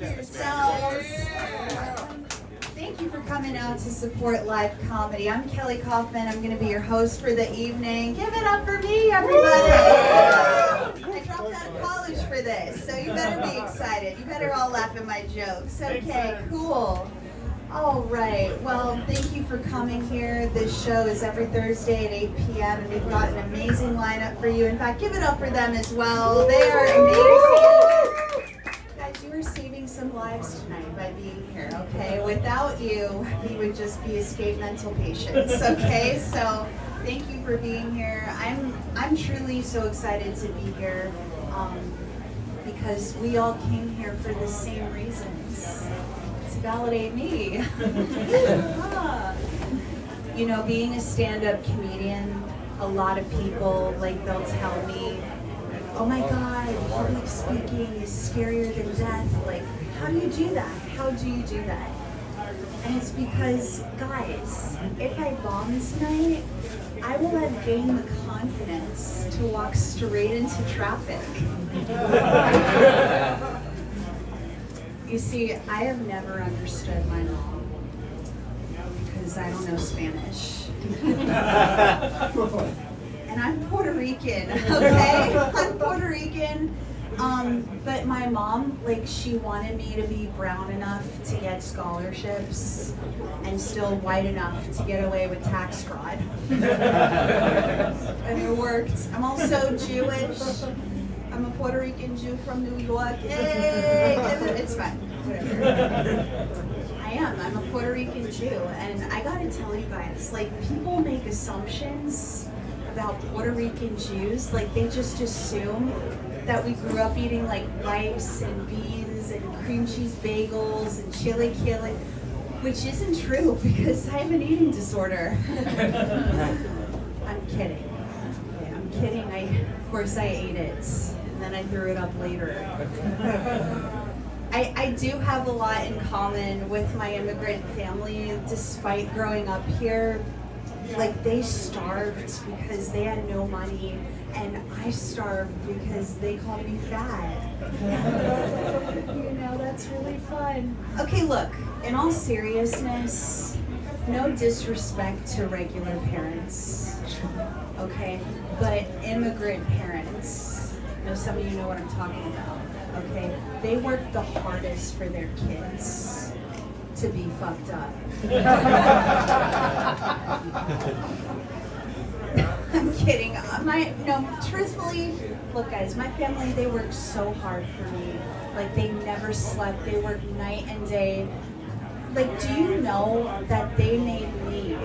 yourselves. Thank you for coming out to support live comedy. I'm Kelly Kaufman. I'm going to be your host for the evening. Give it up for me, everybody. I dropped out of college for this, so you better be excited. You better all laugh at my jokes. Okay, cool. All right. Well, thank you for coming here. This show is every Thursday at 8 p.m. and we've got an amazing lineup for you. In fact, give it up for them as well. They are amazing. Guys, you are saving some lives tonight by being here, okay? Without you, we would just be escaped mental patients, okay? So thank you for being here. I'm truly so excited to be here because we all came here for the same reasons. Validate me. You know, being a stand-up comedian, a lot of people, like, they'll tell me, oh my God, public speaking is scarier than death. Like, how do you do that? How do you do that? And it's because, guys, if I bomb tonight, I will have gained the confidence to walk straight into traffic. You see, I have never understood my mom because I don't know Spanish. And I'm Puerto Rican, okay? I'm Puerto Rican. But my mom, like, she wanted me to be brown enough to get scholarships and still white enough to get away with tax fraud. And it worked. I'm also Jewish. I'm a Puerto Rican Jew from New York. Hey, it's fine. Whatever. I'm a Puerto Rican Jew, and I gotta tell you guys, like, people make assumptions about Puerto Rican Jews. Like, they just assume that we grew up eating like rice and beans and cream cheese bagels and chili, which isn't true because I have an eating disorder. I'm kidding. Okay, I'm kidding. Of course I ate it. Then I threw it up later. I do have a lot in common with my immigrant family, despite growing up here. Like, they starved because they had no money, and I starved because they called me fat. You know, that's really fun. Okay, look, in all seriousness, no disrespect to regular parents, okay? But immigrant parents, I know some of you know what I'm talking about, okay? They work the hardest for their kids to be fucked up. I'm kidding. Truthfully, look guys, my family, they work so hard for me. Like, they never slept. They work night and day. Like, do you know that they made me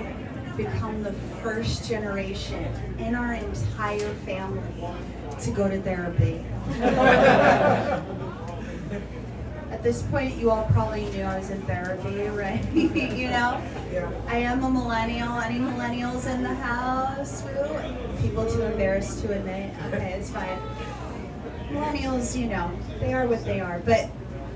become the first generation in our entire family to go to therapy? At this point, you all probably knew I was in therapy, right? You know? Yeah. I am a millennial. Any millennials in the house? Woo? People too embarrassed to admit. Okay, it's fine. Millennials, you know, they are what they are. But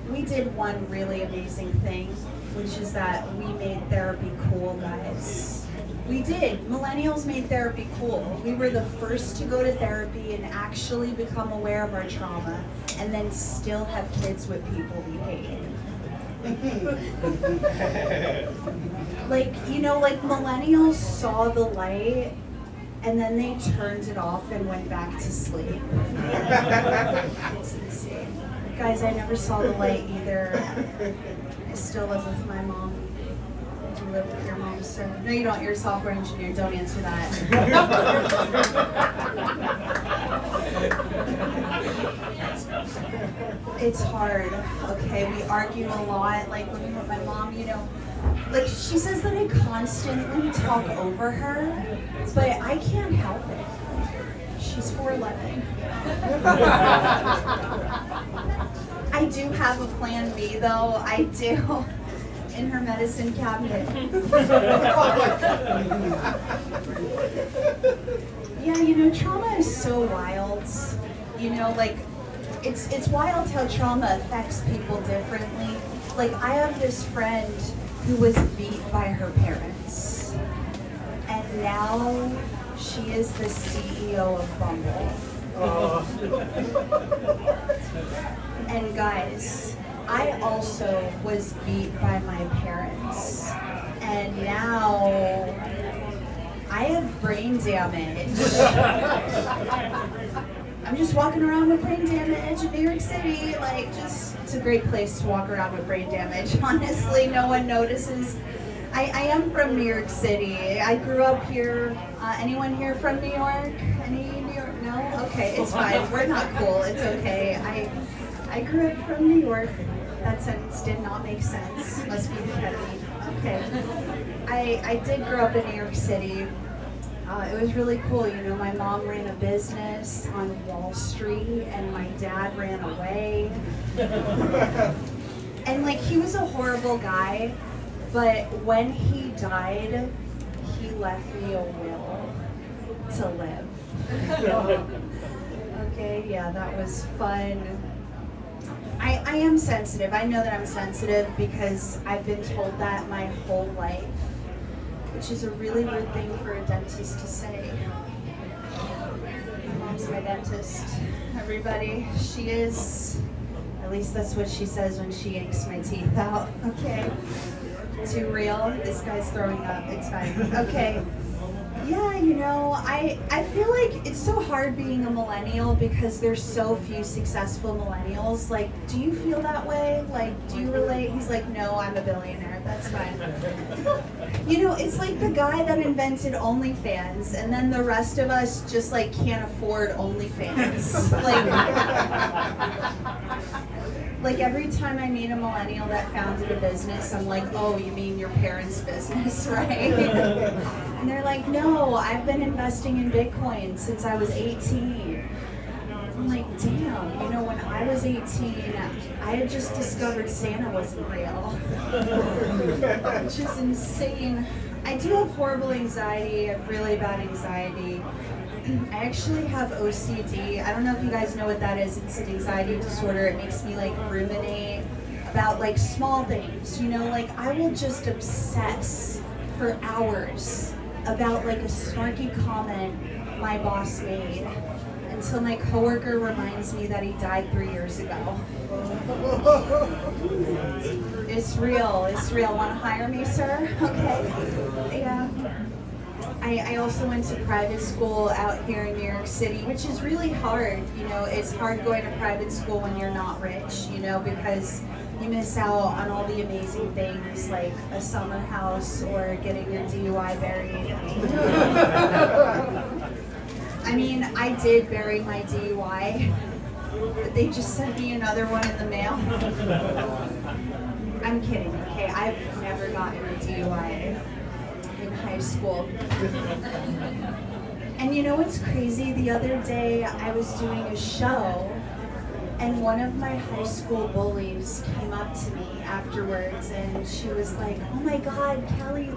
we did one really amazing thing, which is that we made therapy cool, guys. We did. Millennials made therapy cool. We were the first to go to therapy and actually become aware of our trauma, and then still have kids with people we hate. Like, you know, like, millennials saw the light and then they turned it off and went back to sleep. It's insane. Guys, I never saw the light either. I still live with my mom. Do you live with your mom, sir? No, you don't. You're a software engineer. Don't answer that. It's hard, okay? We argue a lot. Like, when with my mom, you know, like, she says that I constantly talk over her, but I can't help it. She's 4'11". I do have a plan B, though. I do. In her medicine cabinet. Yeah, you know, trauma is so wild. You know, like, it's wild how trauma affects people differently. Like, I have this friend who was beat by her parents, and now she is the CEO of Bumble. And guys, I also was beat by my parents, and now I have brain damage. I'm just walking around with brain damage in New York City, it's a great place to walk around with brain damage. Honestly, no one notices. I am from New York City. I grew up here. Anyone here from New York? Any New York? No? Okay, it's fine. We're not cool. It's okay. I grew up from New York. That sentence did not make sense. Must be the ketamine. Okay. I did grow up in New York City. It was really cool. My mom ran a business on Wall Street, and my dad ran away. And he was a horrible guy, but when he died, he left me a will to live. Okay, yeah, that was fun. I am sensitive. I know that I'm sensitive because I've been told that my whole life, which is a really weird thing for a dentist to say. My mom's my dentist, everybody. She is. At least that's what she says when she yanks my teeth out. Okay. Too real? This guy's throwing up. It's fine. Okay. Yeah, I feel like it's so hard being a millennial because there's so few successful millennials. Do you feel that way? Do you relate? He's like, no, I'm a billionaire. That's fine. It's like the guy that invented OnlyFans, and then the rest of us just can't afford OnlyFans. Every time I meet a millennial that founded a business, I'm like, oh, you mean your parents' business, right? And they're like, no, I've been investing in Bitcoin since I was 18. I'm like, damn, when I was 18, I had just discovered Santa wasn't real. Which is insane. I do have horrible anxiety. I have really bad anxiety. I actually have OCD. I don't know if you guys know what that is. It's an anxiety disorder. It makes me ruminate about small things. I will just obsess for hours about a snarky comment my boss made until my coworker reminds me that he died 3 years ago. It's real. It's real. Want to hire me, sir? Okay. Yeah. I also went to private school out here in New York City, which is really hard. It's hard going to private school when you're not rich, because you miss out on all the amazing things like a summer house or getting your DUI buried. I mean, I did bury my DUI, but they just sent me another one in the mail. I'm kidding, okay? I've never gotten a DUI in high school. And you know what's crazy? The other day I was doing a show and one of my high school bullies came up to me afterwards and she was like, oh my God, Kelly,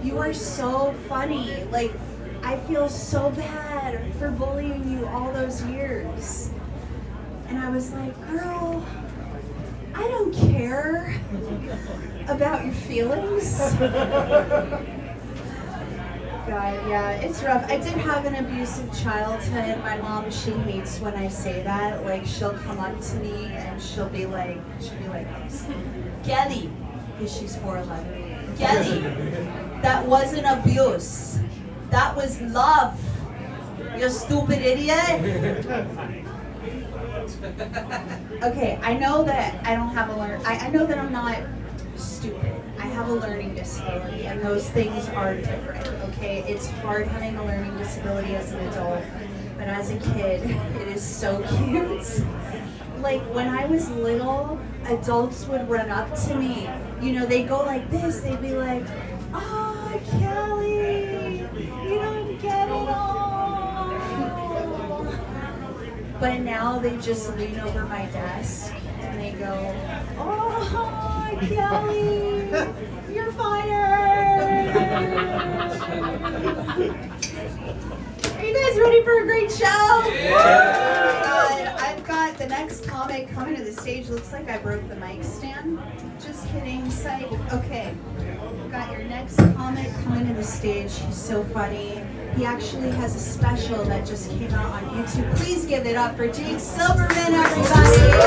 you are so funny. I feel so bad for bullying you all those years. And I was like, girl, I don't care about your feelings. God, yeah, it's rough. I did have an abusive childhood. My mom, she hates when I say that. She'll come up to me and she'll be like this. Kelly, because she's 4'11". Kelly, that wasn't abuse. That was love. You stupid idiot. Okay, I know that I don't have I know that I'm not stupid. I have a learning disability, and those things are different, okay? It's hard having a learning disability as an adult, but as a kid, it is so cute. When I was little, adults would run up to me. They'd go like this. They'd be like, oh, Kelly, you don't get it all. But now they just lean over my desk, and they go, oh, Kelly, you're fired! Are you guys ready for a great show? Yeah. I've got the next comic coming to the stage. Looks like I broke the mic stand. Just kidding, psych. Okay, we've got your next comic coming to the stage. He's so funny. He actually has a special that just came out on YouTube. Please give it up for Jake Silverman, everybody!